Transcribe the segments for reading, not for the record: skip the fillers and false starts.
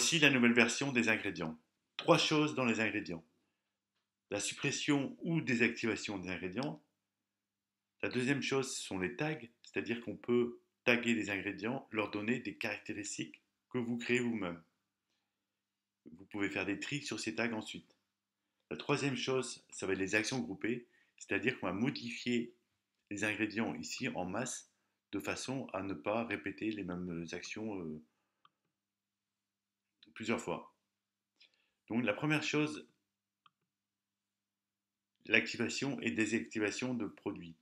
Voici la nouvelle version des ingrédients. Trois choses dans les ingrédients. La suppression ou désactivation des ingrédients. La deuxième chose ce sont les tags, c'est-à-dire qu'on peut taguer les ingrédients, leur donner des caractéristiques que vous créez vous-même. Vous pouvez faire des tris sur ces tags ensuite. La troisième chose, ça va être les actions groupées, c'est-à-dire qu'on va modifier les ingrédients ici en masse de façon à ne pas répéter les mêmes actions plusieurs fois. Donc la première chose, l'activation et désactivation de produits.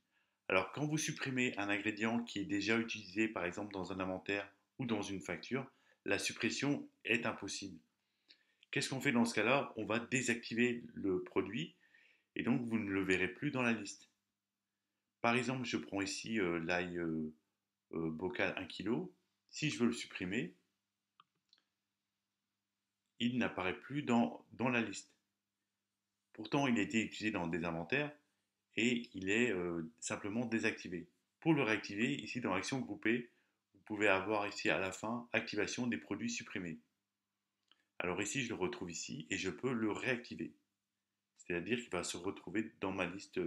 Alors quand vous supprimez un ingrédient qui est déjà utilisé par exemple dans un inventaire ou dans une facture, la suppression est impossible. Qu'est-ce qu'on fait dans ce cas-là? On va désactiver le produit et donc vous ne le verrez plus dans la liste. Par exemple, je prends ici l'ail bocal 1 kg. Si je veux le supprimer, il n'apparaît plus dans la liste. Pourtant, il a été utilisé dans des inventaires et il est simplement désactivé. Pour le réactiver, ici dans Action groupée, vous pouvez avoir ici à la fin Activation des produits supprimés. Alors ici, je le retrouve ici et je peux le réactiver. C'est-à-dire qu'il va se retrouver dans ma liste.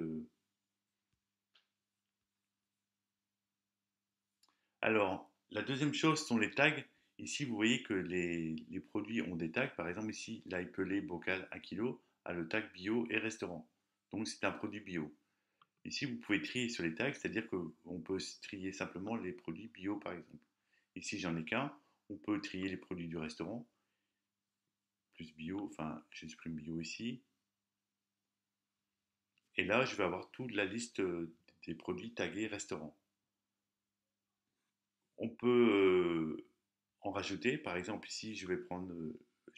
Alors, la deuxième chose sont les tags. Ici, vous voyez que les produits ont des tags. Par exemple, ici, l'ail pelé bocal 1 kg a le tag bio et restaurant. Donc, c'est un produit bio. Ici, vous pouvez trier sur les tags, c'est-à-dire qu'on peut trier simplement les produits bio, par exemple. Ici, j'en ai qu'un. On peut trier les produits du restaurant, plus bio, enfin, je supprime bio ici. Et là, je vais avoir toute la liste des produits tagués restaurant. On peut en rajouter, par exemple, ici, je vais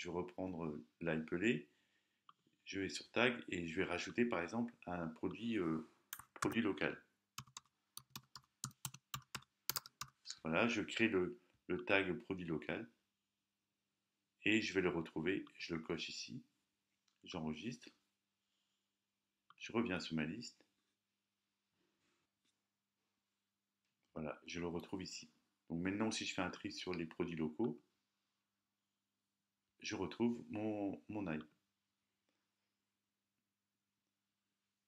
reprendre l'ail pelé, je vais sur tag et je vais rajouter, par exemple, un produit local. Voilà, je crée le tag produit local et je vais le retrouver. Je le coche ici, j'enregistre, je reviens sur ma liste. Voilà, je le retrouve ici. Donc maintenant, si je fais un tri sur les produits locaux, je retrouve mon ail.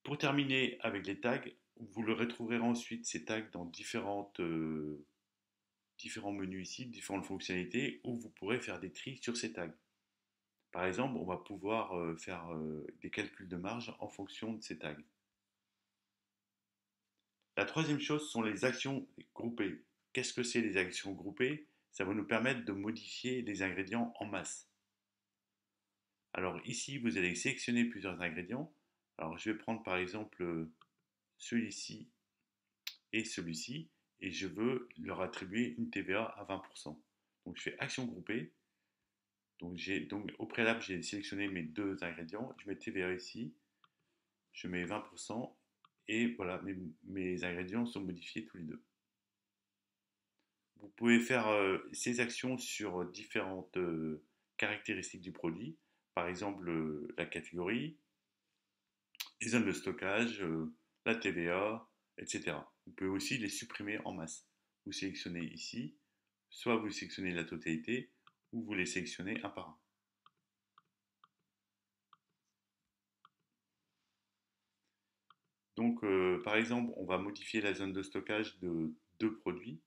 Pour terminer avec les tags, vous le retrouverez ensuite ces tags dans différents menus ici, différentes fonctionnalités où vous pourrez faire des tris sur ces tags. Par exemple, on va pouvoir faire des calculs de marge en fonction de ces tags. La troisième chose sont les actions groupées. Qu'est-ce que c'est les actions groupées? Ça va nous permettre de modifier les ingrédients en masse. Alors ici, vous allez sélectionner plusieurs ingrédients. Alors je vais prendre par exemple celui-ci et celui-ci et je veux leur attribuer une TVA à 20%. Donc je fais action groupée. Donc au préalable, j'ai sélectionné mes deux ingrédients. Je mets TVA ici, je mets 20% et voilà, mes ingrédients sont modifiés tous les deux. Vous pouvez faire ces actions sur différentes caractéristiques du produit, par exemple la catégorie, les zones de stockage, la TVA, etc. Vous pouvez aussi les supprimer en masse. Vous sélectionnez ici, soit vous sélectionnez la totalité, ou vous les sélectionnez un par un. Donc, par exemple, on va modifier la zone de stockage de deux produits.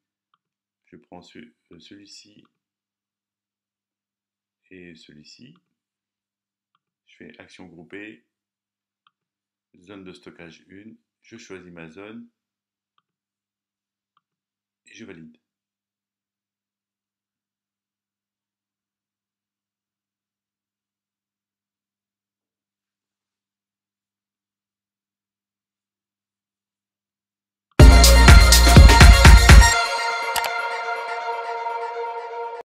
Je prends celui-ci et celui-ci. Je fais action groupée, zone de stockage 1. Je choisis ma zone et je valide.